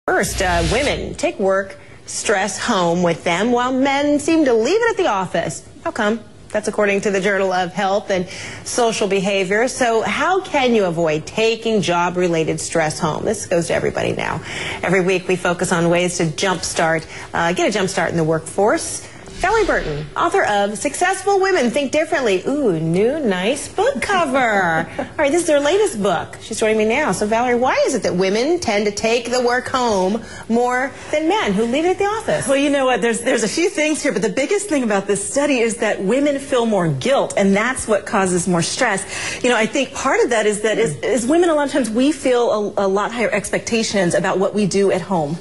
First, women take work stress home with them while men seem to leave it at the office. How come? That's according to the Journal of Health and Social Behavior. So how can you avoid taking job-related stress home? This goes to everybody now. Every week we focus on ways to get a jump start in the workforce. Valerie Burton, author of Successful Women Think Differently. Ooh, new nice book cover. All right, this is her latest book. She's joining me now. So Valerie, why is it that women tend to take the work home more than men who leave it at the office? Well, you know what, there's a few things here, but the biggest thing about this study is that women feel more guilt, and that's what causes more stress. You know, I think part of that is that as women, a lot of times we feel a lot higher expectations about what we do at home,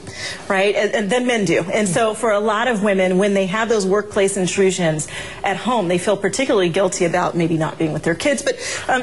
right, and than men do. And so for a lot of women, when they have those workplace intrusions at home, they feel particularly guilty about maybe not being with their kids. But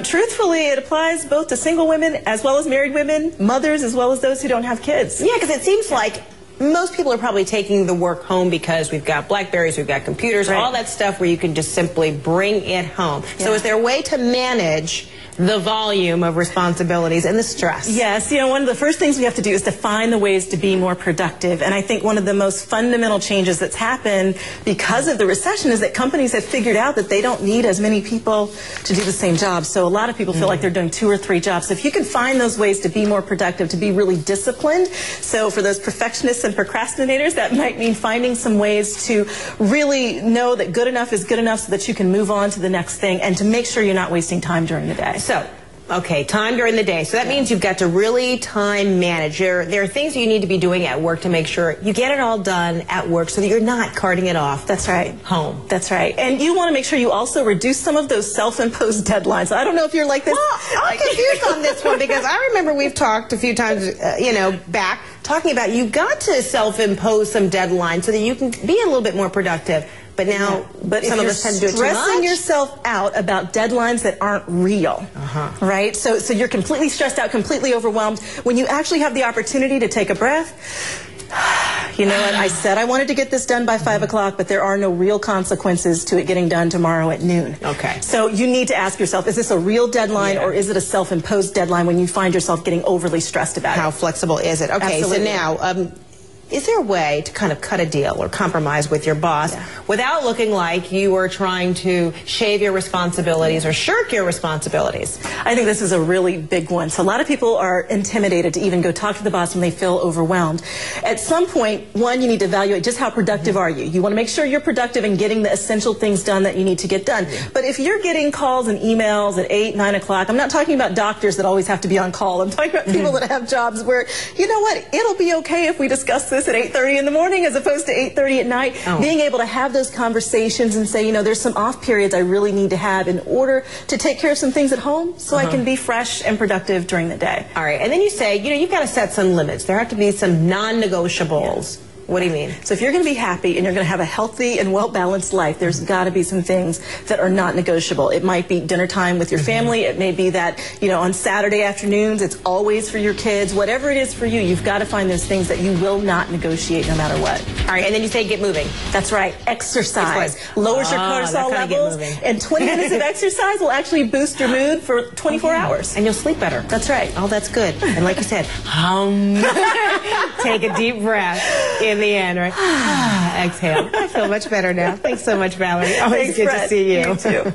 truthfully, it applies both to single women as well as married women, mothers as well as those who don't have kids. Yeah, because it seems like most people are probably taking the work home because we've got Blackberries, we've got computers, right, all that stuff where you can just simply bring it home. Yeah. So is there a way to manage the volume of responsibilities and the stress? Yes, you know, one of the first things we have to do is to find the ways to be more productive. And I think one of the most fundamental changes that's happened because of the recession is that companies have figured out that they don't need as many people to do the same job. So a lot of people feel like they're doing 2 or 3 jobs. So if you can find those ways to be more productive, to be really disciplined. So for those perfectionists and procrastinators, that might mean finding some ways to really know that good enough is good enough so that you can move on to the next thing and to make sure you're not wasting time during the day. So, okay, time during the day. So that means you've got to really time manage. There are things you need to be doing at work to make sure you get it all done at work so that you're not carting it off. That's right. Home. That's right. And you want to make sure you also reduce some of those self-imposed deadlines. I don't know if you're like this. Well, I'm confused on this one because I remember we've talked a few times, back, talking about you've got to self-impose some deadlines so that you can be a little bit more productive. But now, some of us tend to do it too much. Stressing yourself out about deadlines that aren't real, right? So you're completely stressed out, completely overwhelmed. When you actually have the opportunity to take a breath, you know what, I said I wanted to get this done by 5 o'clock, but there are no real consequences to it getting done tomorrow at noon. Okay. So you need to ask yourself, is this a real deadline or is it a self-imposed deadline when you find yourself getting overly stressed about it? How flexible is it? Okay, Absolutely. So now, is there a way to kind of cut a deal or compromise with your boss without looking like you are trying to shave your responsibilities or shirk your responsibilities? I think this is a really big one. So a lot of people are intimidated to even go talk to the boss when they feel overwhelmed. At some point, one, you need to evaluate just how productive are you. You want to make sure you're productive in getting the essential things done that you need to get done. But if you're getting calls and emails at 8, 9 o'clock, I'm not talking about doctors that always have to be on call. I'm talking about people that have jobs where, you know what, it'll be okay if we discuss this at 8:30 in the morning as opposed to 8:30 at night. Being able to have those conversations and say, you know, there's some off periods I really need to have in order to take care of some things at home so I can be fresh and productive during the day. All right, and then you say, you know, you've got to set some limits. There have to be some non-negotiables. Yeah. What do you mean? So if you're going to be happy and you're going to have a healthy and well-balanced life, there's got to be some things that are not negotiable. It might be dinner time with your family. It may be that, you know, on Saturday afternoons, it's always for your kids. Whatever it is for you, you've got to find those things that you will not negotiate no matter what. All right, and then you say get moving. That's right. Exercise. Lowers your cortisol levels, and 20 minutes of exercise will actually boost your mood for 24 hours. And you'll sleep better. That's right. Oh, that's good. And like you said, take a deep breath in the end, right? Exhale. I feel much better now. Thanks so much, Valerie. Always good to see you. You too.